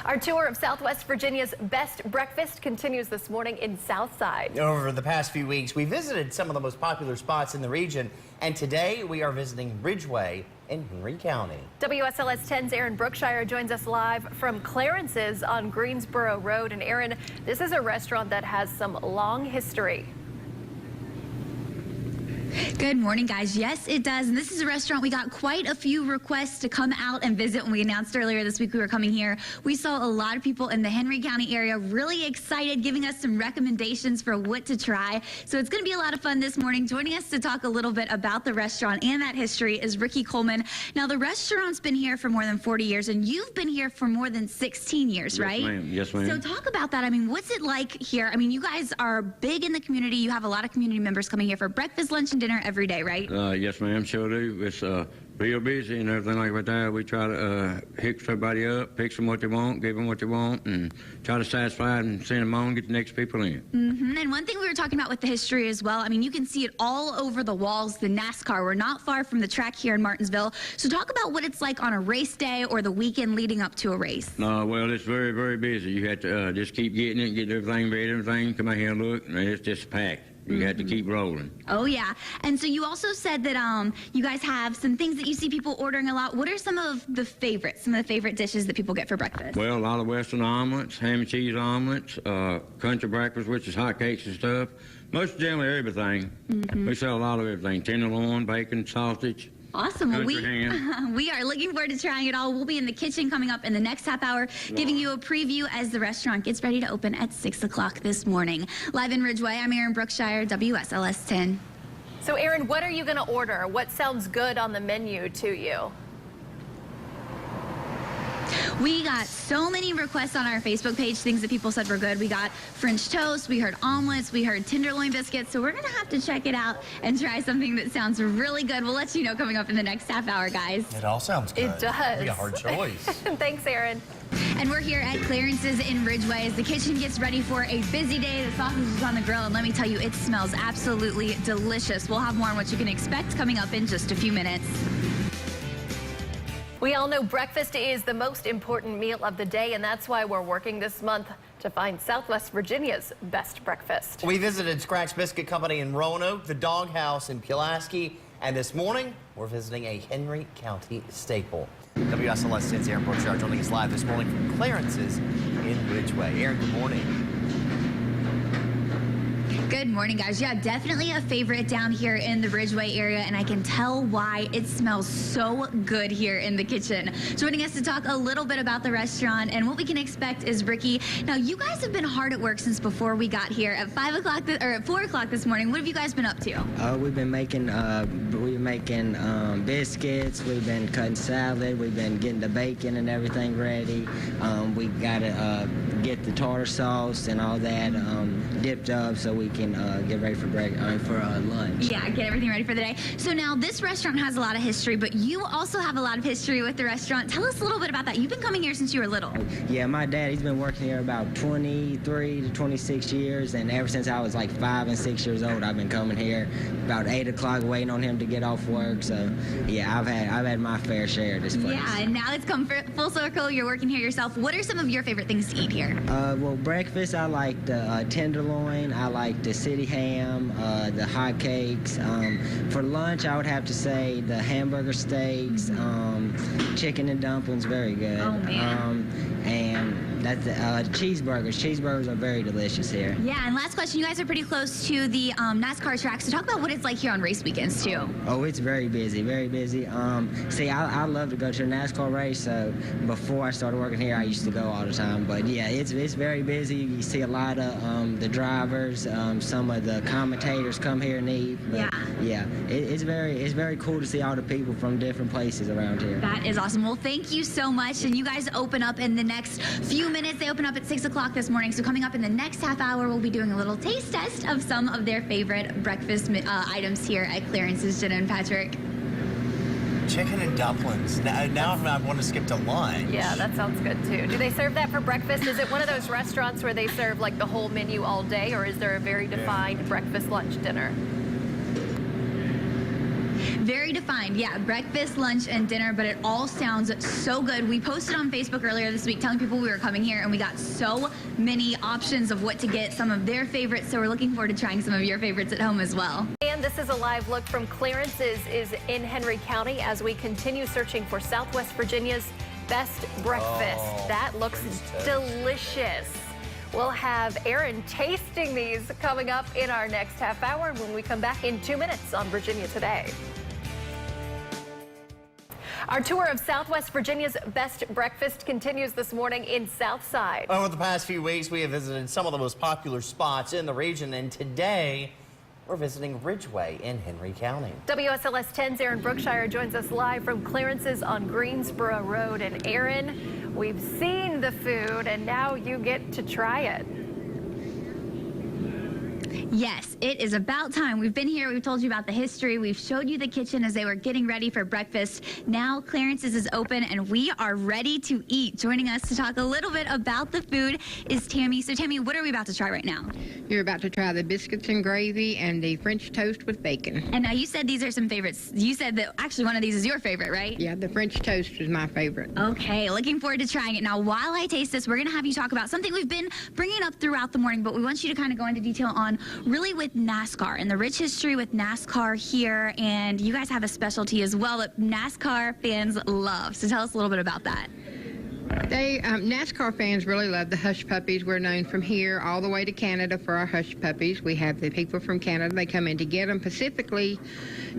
Our tour of Southwest Virginia's best breakfast continues this morning in Southside. Over the past few weeks, we visited some of the most popular spots in the region, and today we are visiting Ridgeway in Henry County. WSLS 10's Erin Brookshier joins us live from Clarence's on Greensboro Road. And Erin, this is a restaurant that has some long history. Good morning, guys. Yes, it does. And this is a restaurant we got quite a few requests to come out and visit when we announced earlier this week we were coming here. We saw a lot of people in the Henry County area really excited, giving us some recommendations for what to try. So it's going to be a lot of fun this morning. Joining us to talk a little bit about the restaurant and that history is Ricky Coleman. Now, the restaurant's been here for more than 40 years, and you've been here for more than 16 years, right? Yes, ma'am. Yes, ma'am. So talk about that. I mean, what's it like here? I mean, you guys are big in the community. You have a lot of community members coming here for breakfast, lunch, and dinner every day, right? Yes, ma'am, sure do. It's real busy and everything like that. We try to hook somebody up, pick them what they want, give them what they want, and try to satisfy and send them on, get the next people in. And one thing we were talking about with the history as well, I mean, you can see it all over the walls, the NASCAR. We're not far from the track here in Martinsville. So talk about what it's like on a race day or the weekend leading up to a race. Well, it's very, very busy. You have to just keep getting it, get everything ready, everything. Come out here and look, and it's just packed. You have to keep rolling. Oh, yeah. And so you also said that you guys have some things that you see people ordering a lot. What are some of the favorites, some of the favorite dishes that people get for breakfast? Well, a lot of Western omelets, ham and cheese omelets, country breakfast, which is hot cakes and stuff. Most generally everything. We sell a lot of everything. Tenderloin, bacon, sausage. Awesome. Well, Country we are looking forward to trying it all. We'll be in the kitchen coming up in the next half hour, giving you a preview as the restaurant gets ready to open at 6 o'clock this morning. Live in Ridgeway, I'm Erin Brookshier, WSLS 10. So, Erin, what are you going to order? What sounds good on the menu to you? We got so many requests on our Facebook page, things that people said were good. We got French toast, we heard omelets, we heard tenderloin biscuits. So we're going to have to check it out and try something that sounds really good. We'll let you know coming up in the next half hour, guys. It all sounds good. It does. Be a hard choice. Thanks, Erin. And we're here at Clarence's in Ridgeway as the kitchen gets ready for a busy day. The sausage is on the grill, and let me tell you, it smells absolutely delicious. We'll have more on what you can expect coming up in just a few minutes. We all know breakfast is the most important meal of the day, and that's why we're working this month to find Southwest Virginia's best breakfast. We visited Scratch Biscuit Company in Roanoke, the Dog House in Pulaski, and this morning we're visiting a Henry County staple. WSLS 10's Erin Brookshier joining us live this morning from Clarence's in Ridgeway. Erin, good morning. Good morning, guys. Yeah, definitely a favorite down here in the Ridgeway area, and I can tell why. It smells so good here in the kitchen. Joining us to talk a little bit about the restaurant and what we can expect is Ricky. Now, you guys have been hard at work since before we got here at 5 o'clock or at 4 o'clock this morning. What have you guys been up to? We've been making biscuits. We've been cutting salad. We've been getting the bacon and everything ready. We got to get the tartar sauce and all that dipped up so we can get ready for lunch. Yeah, get everything ready for the day. So now this restaurant has a lot of history, but you also have a lot of history with the restaurant. Tell us a little bit about that. You've been coming here since you were little. Yeah, my dad, he's been working here about 23 to 26 years, and ever since I was like 5 and 6 years old, I've been coming here about 8 o'clock waiting on him to get off work. So yeah, I've had my fair share of this place. Yeah, and now it's come full circle. You're working here yourself. What are some of your favorite things to eat here? Well, breakfast, I like the tenderloin. I like the city ham, the hot cakes. For lunch, I would have to say the hamburger steaks, chicken and dumplings, very good. Oh, man. And that's cheeseburgers. Cheeseburgers are very delicious here. Yeah, and last question, you guys are pretty close to the NASCAR track, so talk about what it's like here on race weekends, too. Oh, it's very busy, very busy. See, I love to go to a NASCAR race, so before I started working here, I used to go all the time. But yeah, it's very busy. You see a lot of the drivers, some of the commentators come here and eat. But yeah, it's very cool to see all the people from different places around here. That is awesome. Well, thank you so much. And you guys open up in the next few minutes. They open up at 6 o'clock this morning. So coming up in the next half hour, we'll be doing a little taste test of some of their favorite breakfast items here at Clarence's. Jenna and Patrick. Chicken and dumplings. Now I want to skip to lunch. Yeah, that sounds good too. Do they serve that for breakfast? Is it one of those restaurants where they serve like the whole menu all day, or is there a very defined breakfast, lunch, dinner? Very defined, yeah. Breakfast, lunch, and dinner, but it all sounds so good. We posted on Facebook earlier this week telling people we were coming here, and we got so many options of what to get, some of their favorites, so we're looking forward to trying some of your favorites at home as well. And this is a live look from Clarence's is in Henry County as we continue searching for Southwest Virginia's best breakfast. Oh, that looks delicious. We'll have Erin tasting these coming up in our next half hour when we come back in 2 minutes on Virginia Today. Our tour of Southwest Virginia's best breakfast continues this morning in Southside. Over the past few weeks, we have visited some of the most popular spots in the region, and today we're visiting Ridgeway in Henry County. WSLS 10's Erin Brookshier joins us live from Clarence's on Greensboro Road. And Erin, we've seen the food and now you get to try it. Yes, it is about time. We've been here, we've told you about the history, we've showed you the kitchen as they were getting ready for breakfast. Now Clarence's is open and we are ready to eat. Joining us to talk a little bit about the food is Tammy. So Tammy, what are we about to try right now? You're about to try the biscuits and gravy and the French toast with bacon. And now you said these are some favorites. You said that actually one of these is your favorite, right? Yeah, the French toast is my favorite. Okay, looking forward to trying it. Now, while I taste this, we're going to have you talk about something we've been bringing up throughout the morning, but we want you to kind of go into detail on really with NASCAR and the rich history with NASCAR here. And you guys have a specialty as well that NASCAR fans love. So tell us a little bit about that. NASCAR fans really love the hush puppies. We're known from here all the way to Canada for our hush puppies. We have the people from Canada. They come in to get them specifically.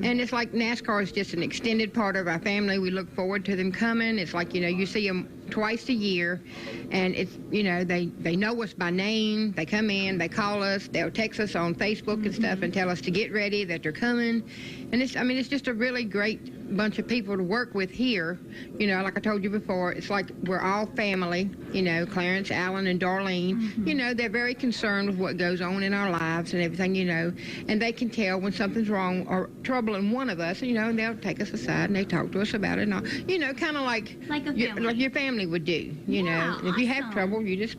And it's like NASCAR is just an extended part of our family. We look forward to them coming. It's like, you see them twice a year. And it's, they know us by name. They come in, they call us, they'll text us on Facebook and stuff and tell us to get ready, that they're coming. And it's just a really great bunch of people to work with here. Like I told you before, it's like we're all family, Clarence, Alan, and Darlene. They're very concerned with what goes on in our lives and everything, and they can tell when something's wrong or troubling one of us, and they'll take us aside and they talk to us about it and all, kind of like your family would do, Yeah, If you have awesome. trouble, you just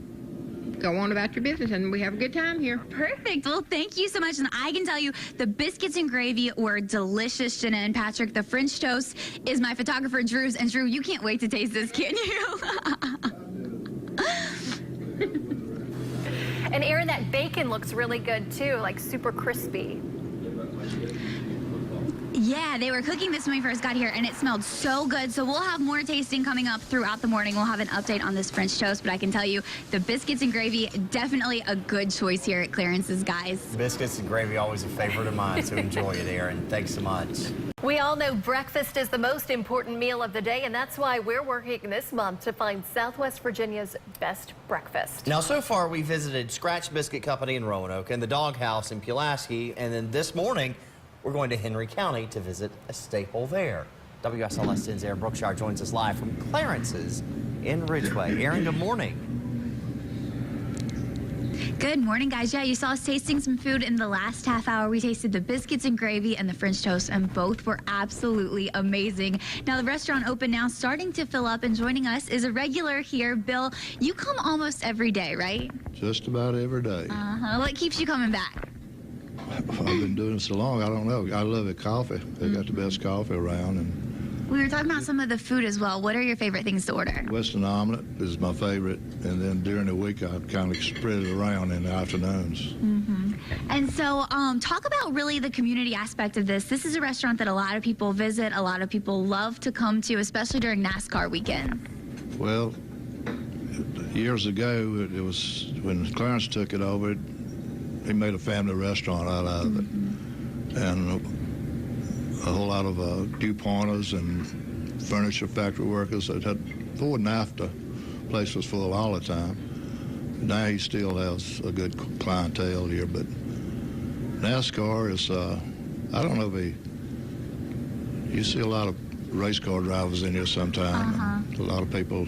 go on about your business, and we have a good time here. Perfect. Well, thank you so much. And I can tell you the biscuits and gravy were delicious, Jenna and Patrick. The French toast is my photographer, Drew's. And Drew, you can't wait to taste this, can you? And Erin, that bacon looks really good too, like super crispy. Yeah, they were cooking this when we first got here, and it smelled so good. So we'll have more tasting coming up throughout the morning. We'll have an update on this French toast, but I can tell you the biscuits and gravy, definitely a good choice here at Clarence's, guys. Biscuits and gravy, always a favorite of mine, so enjoy it, Erin. Thanks so much. We all know breakfast is the most important meal of the day, and that's why we're working this month to find Southwest Virginia's best breakfast. Now, so far, we visited Scratch Biscuit Company in Roanoke and the Dog House in Pulaski, and then this morning, we're going to Henry County to visit a staple there. WSLS 10's Erin Brookshier joins us live from Clarence's in Ridgeway. Erin, good morning. Good morning, guys. Yeah, you saw us tasting some food in the last half hour. We tasted the biscuits and gravy and the French toast, and both were absolutely amazing. Now, the restaurant open now, starting to fill up, and joining us is a regular here. Bill, you come almost every day, right? Just about every day. What keeps you coming back? I've been doing it so long, I don't know. I love it, coffee. They got the best coffee around. And We were talking about some of the food as well. What are your favorite things to order? Western omelet is my favorite. And then during the week, I kind of spread it around in the afternoons. And so talk about really the community aspect of this. This is a restaurant that a lot of people visit, a lot of people love to come to, especially during NASCAR weekend. Well, years ago, it was when Clarence took it over, he made a family restaurant out of it. And a whole lot of DuPonters and furniture factory workers that had before NAFTA. Place was full all the time. Now he still has a good clientele here, but NASCAR is, I don't know if you see a lot of race car drivers in here sometime. A lot of people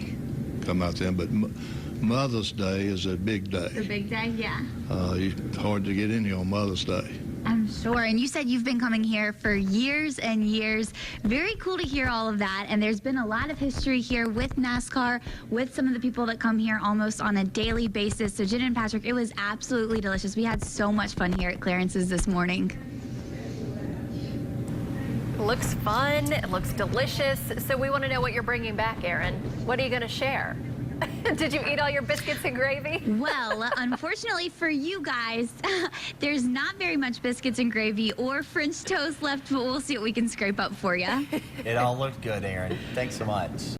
come out there, but Mother's Day is a big day. The big day, yeah. Hard to get in here on Mother's Day. I'm sure. And you said you've been coming here for years and years. Very cool to hear all of that. And there's been a lot of history here with NASCAR, with some of the people that come here almost on a daily basis. So Jen and Patrick, it was absolutely delicious. We had so much fun here at Clarence's this morning. looks fun. It looks delicious. So we want to know what you're bringing back, Erin. What are you going to share? Did you eat all your biscuits and gravy? Well, unfortunately for you guys, there's not very much biscuits and gravy or French toast left, but we'll see what we can scrape up for you. It all looked good, Erin. Thanks so much.